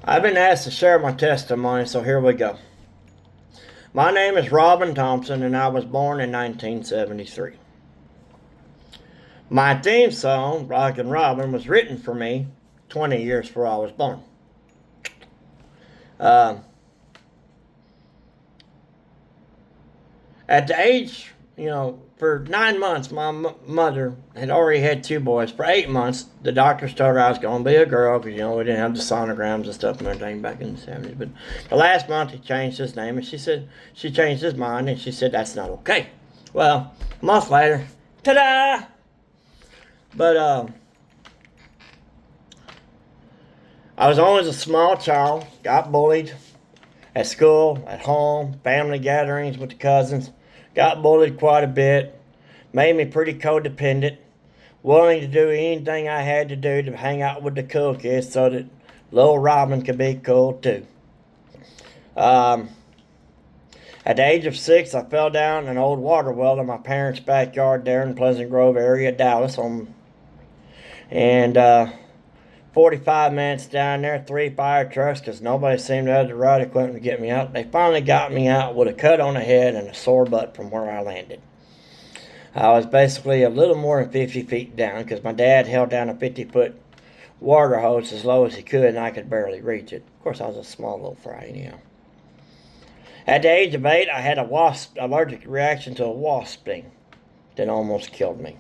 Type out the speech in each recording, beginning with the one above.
I've been asked to share my testimony, so here we go. My name is Robin Thompson, and I was born in 1973. My theme song, Rockin' Robin, was written for me 20 years before I was born. At the age, for 9 months, my mother had already had two boys. For 8 months, the doctors told her I was going to be a girl because, we didn't have the sonograms and stuff and everything back in the 70s. But the last month, he changed his name, and she said she changed his mind, and she said that's not okay. Well, a month later, ta-da! But I was always a small child, got bullied at school, at home, family gatherings with the cousins. Got bullied quite a bit, made me pretty codependent, willing to do anything I had to do to hang out with the cool kids so that little Robin could be cool too. At the age of 6, I fell down an old water well in my parents' backyard there in Pleasant Grove area, Dallas, and 45 minutes down there, 3 fire trucks, because nobody seemed to have the right equipment to get me out. They finally got me out with a cut on the head and a sore butt from where I landed. I was basically a little more than 50 feet down, because my dad held down a 50-foot water hose as low as he could, and I could barely reach it. Of course, I was a small little fry anyhow. At the age of 8, I had allergic reaction to a wasp sting that almost killed me.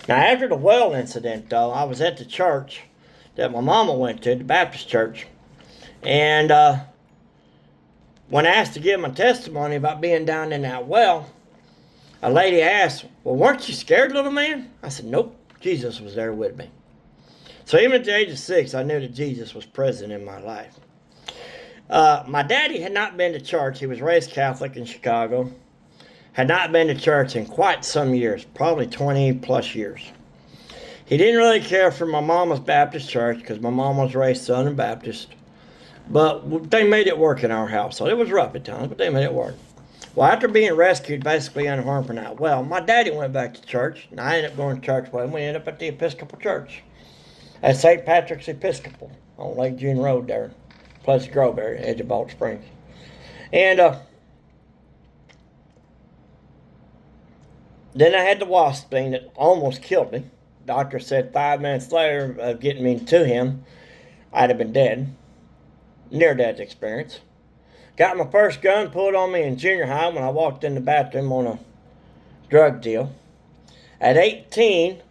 Now, after the well incident, though, I was at the church that my mama went to, the Baptist church, and when asked to give my testimony about being down in that well, a lady asked, "Well, weren't you scared, little man?" I said, "Nope, Jesus was there with me." So even at the age of 6, I knew that Jesus was present in my life. My daddy had not been to church. He was raised Catholic in Chicago. Had not been to church in quite some years, probably 20 plus years. He didn't really care for my mama's Baptist church because my mom was raised Southern Baptist. But they made it work in our house. So it was rough at times, but they made it work. Well, after being rescued, basically unharmed from that well, my daddy went back to church, and I ended up going to church with him. We ended up at the Episcopal Church at St. Patrick's Episcopal on Lake June Road there, Pleasant Grove area, edge of Balch Springs. And then I had the wasp thing that almost killed me. Doctor said 5 minutes later of getting me to him, I'd have been dead. Near-death experience. Got my first gun pulled on me in junior high when I walked in the bathroom on a drug deal. At 18,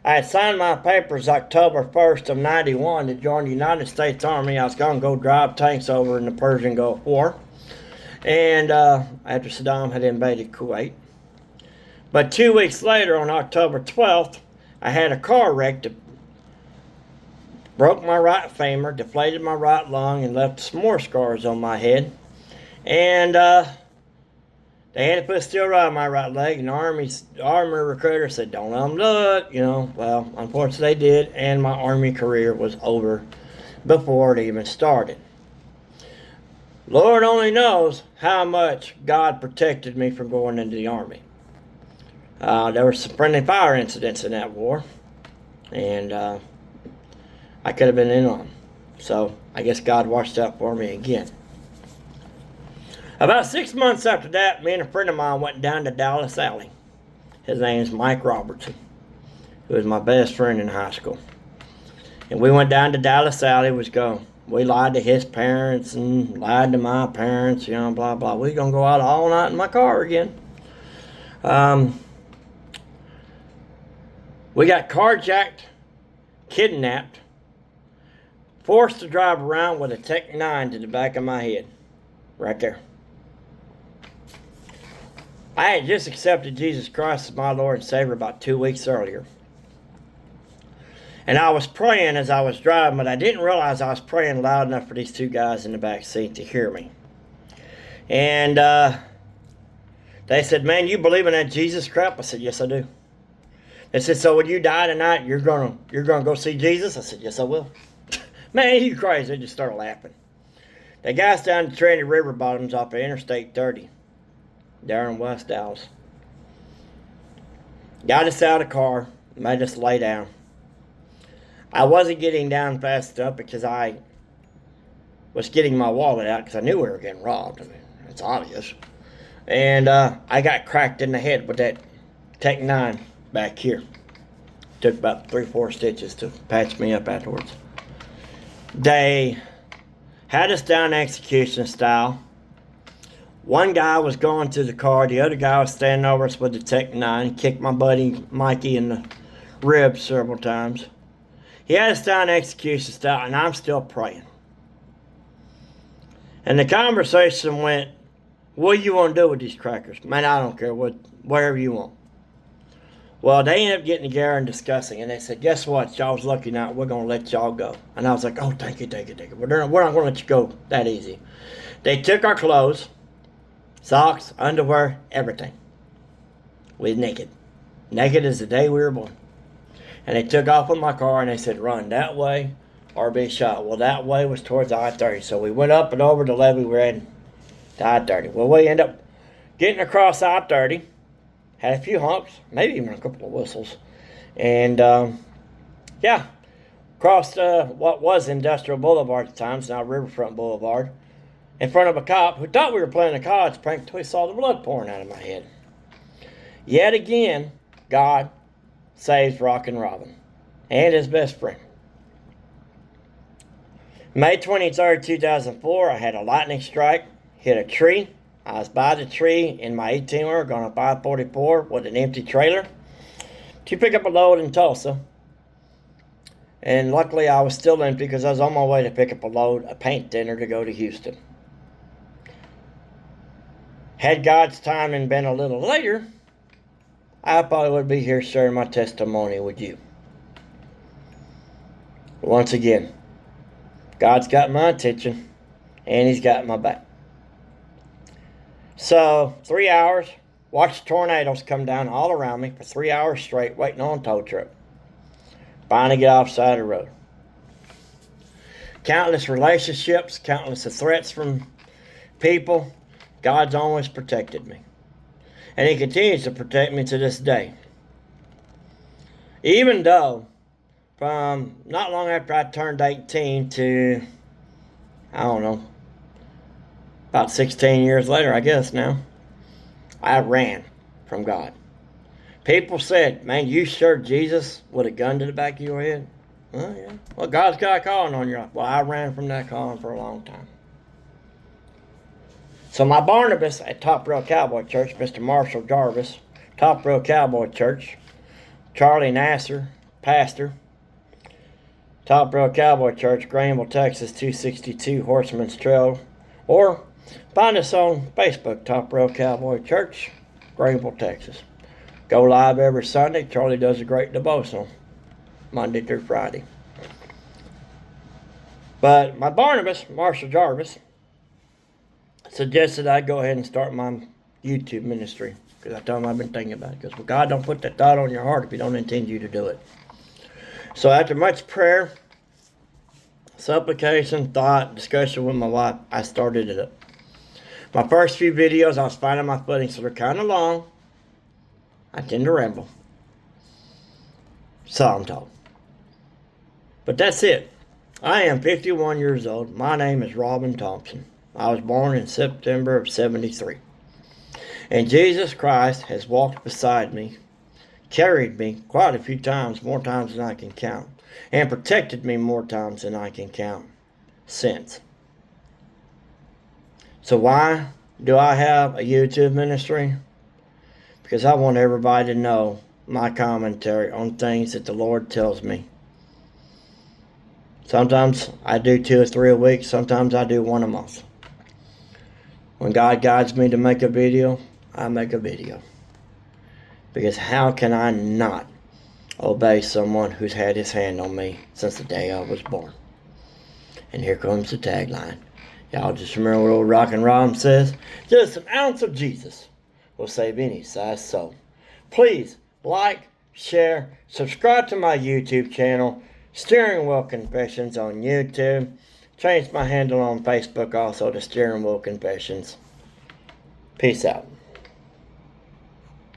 I had signed my papers October 1st of 91 to join the United States Army. I was going to go drive tanks over in the Persian Gulf War. And after Saddam had invaded Kuwait. But 2 weeks later, on October 12th, I had a car wreck that broke my right femur, deflated my right lung, and left some more scars on my head. And they had to put a steel rod on my right leg, and the Army recruiter said, "Don't let them do it." Well, unfortunately they did, and my Army career was over before it even started. Lord only knows how much God protected me from going into the Army. There were some friendly fire incidents in that war, and I could have been in on them. So I guess God watched out for me again. About 6 months after that, me and a friend of mine went down to Dallas Alley. His name's Mike Robertson, who was my best friend in high school. And we went down to Dallas Alley. We lied to his parents and lied to my parents, blah, blah. We gonna go out all night in my car again. We got carjacked, kidnapped, forced to drive around with a Tech 9 to the back of my head. Right there. I had just accepted Jesus Christ as my Lord and Savior about 2 weeks earlier. And I was praying as I was driving, but I didn't realize I was praying loud enough for these two guys in the back seat to hear me. And they said, "Man, you believe in that Jesus crap?" I said, "Yes, I do." They said, "So when you die tonight, you're gonna go see Jesus?" I said, "Yes, I will." "Man, you crazy." They just started laughing. They got us down to Trinity River bottoms off of Interstate 30, there in West Dallas. Got us out of the car, made us lay down. I wasn't getting down fast enough because I was getting my wallet out because I knew we were getting robbed. I mean, it's obvious. And I got cracked in the head with that Tech 9 back here. Took about 3-4 stitches to patch me up afterwards. They had us down execution style. One guy was going to the car. The other guy was standing over us with the Tech 9. He kicked my buddy Mikey in the ribs several times. He had us down execution style, and I'm still praying. And the conversation went, what do you want to do with these crackers? Man, I don't care. Whatever you want. Well, they ended up getting together and discussing, and they said, guess what? Y'all was lucky now. We're going to let y'all go. And I was like, oh, thank you. We're not going to let you go that easy. They took our clothes, socks, underwear, everything. We was naked. Naked as the day we were born. And they took off with my car, and they said, run that way or be shot. Well, that way was towards I-30. So we went up and over the levee we were heading to I-30. Well, we ended up getting across I-30. Had a few honks, maybe even a couple of whistles. And, yeah, crossed what was Industrial Boulevard at the time, it's now Riverfront Boulevard, in front of a cop who thought we were playing a college prank until he saw the blood pouring out of my head. Yet again, God saves Rockin' Robin and his best friend. May 23rd, 2004, I had a lightning strike, hit a tree. I was by the tree in my 18-wheeler going on 544 with an empty trailer to pick up a load in Tulsa. And luckily I was still empty because I was on my way to pick up a load, a paint thinner, to go to Houston. Had God's timing been a little later, I probably would be here sharing my testimony with you. Once again, God's got my attention and he's got my back. So, 3 hours, watched tornadoes come down all around me for 3 hours straight, waiting on a tow truck. Finally get off the side of the road. Countless relationships, countless threats from people. God's always protected me. And he continues to protect me to this day. Even though, from not long after I turned 18 to, I don't know, about 16 years later, I guess now, I ran from God. People said, man, you served Jesus with a gun to the back of your head? Oh, yeah. Well, God's got a calling on your life. Well, I ran from that calling for a long time. So my Barnabas at Top Rail Cowboy Church, Mr. Marshall Jarvis, Top Rail Cowboy Church, Charlie Nasser, pastor, Top Rail Cowboy Church, Greenville, Texas, 262 Horseman's Trail, or find us on Facebook, Top Rail Cowboy Church, Greenville, Texas. Go live every Sunday. Charlie does a great devotional, Monday through Friday. But my Barnabas, Marshall Jarvis, suggested I go ahead and start my YouTube ministry. Because I told him I've been thinking about it. Because God don't put that thought on your heart if he don't intend you to do it. So after much prayer, supplication, thought, discussion with my wife, I started it up. My first few videos, I was finding my footing, so they're kind of long. I tend to ramble. So I'm told. But that's it. I am 51 years old. My name is Robin Thompson. I was born in September of 73. And Jesus Christ has walked beside me, carried me quite a few times, more times than I can count, and protected me more times than I can count since. So why do I have a YouTube ministry? Because I want everybody to know my commentary on things that the Lord tells me. Sometimes I do 2 or 3 a week. Sometimes I do 1 a month. When God guides me to make a video, I make a video. Because how can I not obey someone who's had his hand on me since the day I was born? And here comes the tagline. Y'all just remember what old Rockin' Robin says? Just an ounce of Jesus will save any size soul. Please like, share, subscribe to my YouTube channel, Steering Wheel Confessions on YouTube. Changed my handle on Facebook also to Steering Wheel Confessions. Peace out.